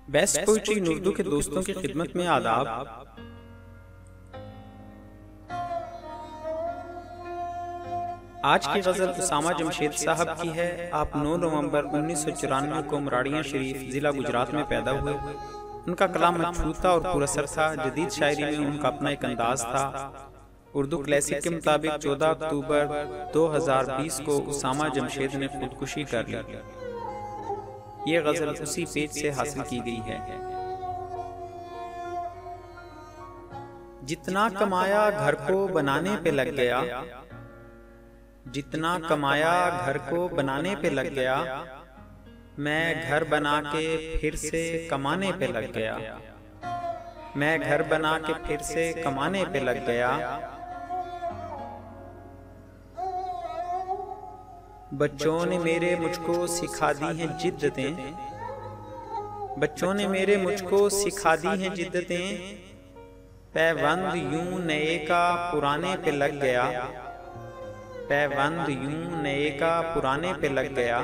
Best poetry इन उर्दू के दोस्तों की खिदमत में आदाब। आज की गज़ल उसामा जमशेद साहब की है। आप 9 नवंबर 1994 को मराड़ियाँ शरीफ ज़िला गुजरात में पैदा हुए। उनका कलाम मछूता और पुरअसर था। जदीद शायरी में उनका अपना एक अंदाज था। उर्दू क्लासिक के मुताबिक 14 अक्टूबर 2020 को उसामा जमशेद ने खुदकुशी कर ली। ये गज़ल उसी पेज से हासिल की गई है। जितना कमाया घर को बनाने पे लग गया, जितना कमाया घर को बनाने पे लग गया, मैं घर बना के फिर से कमाने पे लग गया, मैं घर बना के फिर से कमाने पे लग गया। बच्चों ने मेरे मुझको सिखा दी हैं जिद्दतें, बच्चों ने मेरे मुझको सिखा दी हैं जिद्दतें, पैबंद यूं नए का पुराने पे लग गया, पैबंद यूं नए का पुराने पे लग गया।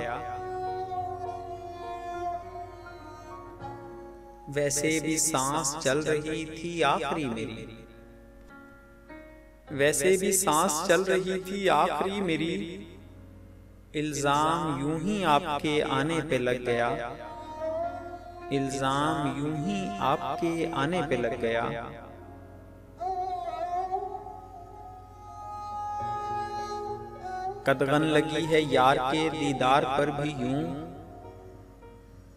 वैसे भी सांस चल रही थी आखिरी मेरी, वैसे भी सांस चल रही थी आखिरी मेरी, इल्जाम यूं ही आपके आने पे लग गया, इल्जाम यूं ही आपके आने पे लग गया। कदगन लगी है यार के दीदार पर भी यूं,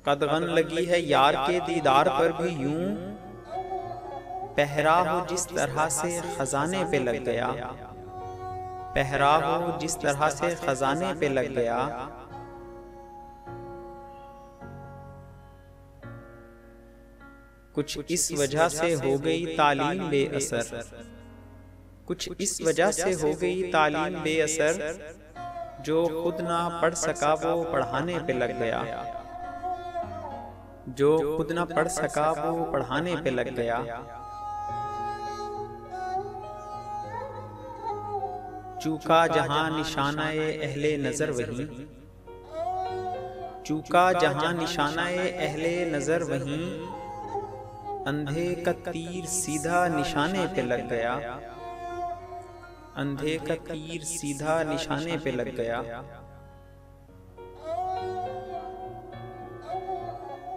कदगन लगी है यार के दीदार पर भी यूं, पहरा हो जिस तरह से खजाने पे लग गया, पहरा हो जिस तरह से खजाने पे लग गया। कुछ इस वजह से हो गई तालीम बेअसर, कुछ इस वजह से हो गई तालीम बेअसर, जो खुद ना पढ़ सका वो पढ़ाने पे लग गया, जो खुद ना पढ़ सका वो पढ़ाने पे लग गया। चूका जहां निशानाए अहले नजर वहीं, चूका जहां निशानाए अहले नजर वहीं, अंधे का तीर सीधा निशाने पे लग गया, अंधे का तीर सीधा निशाने पे लग गया।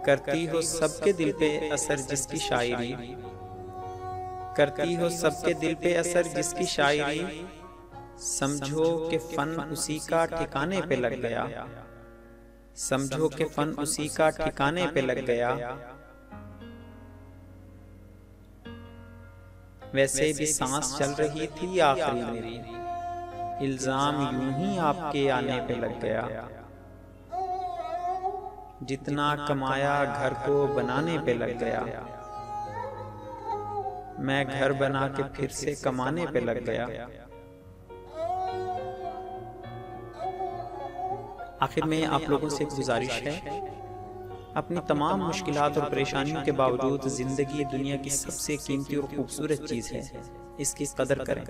करती हो सबके दिल पे असर जिसकी शायरी, करती हो सबके दिल पे असर जिसकी शायरी, समझो कि फन उसी का ठिकाने पे लग गया, समझो कि फन उसी का ठिकाने पे लग गया। वैसे भी सांस चल रही थी आखिरी मेरी, इल्जाम यूं ही आपके आने पे लग गया। जितना कमाया घर को बनाने पे लग गया, मैं घर बना के फिर से कमाने पे लग गया। आखिर में आप लोगों से एक गुजारिश है, अपनी तमाम मुश्किलात और परेशानियों के बावजूद जिंदगी दुनिया की सबसे कीमती और खूबसूरत चीज़ है, इसकी कदर करें।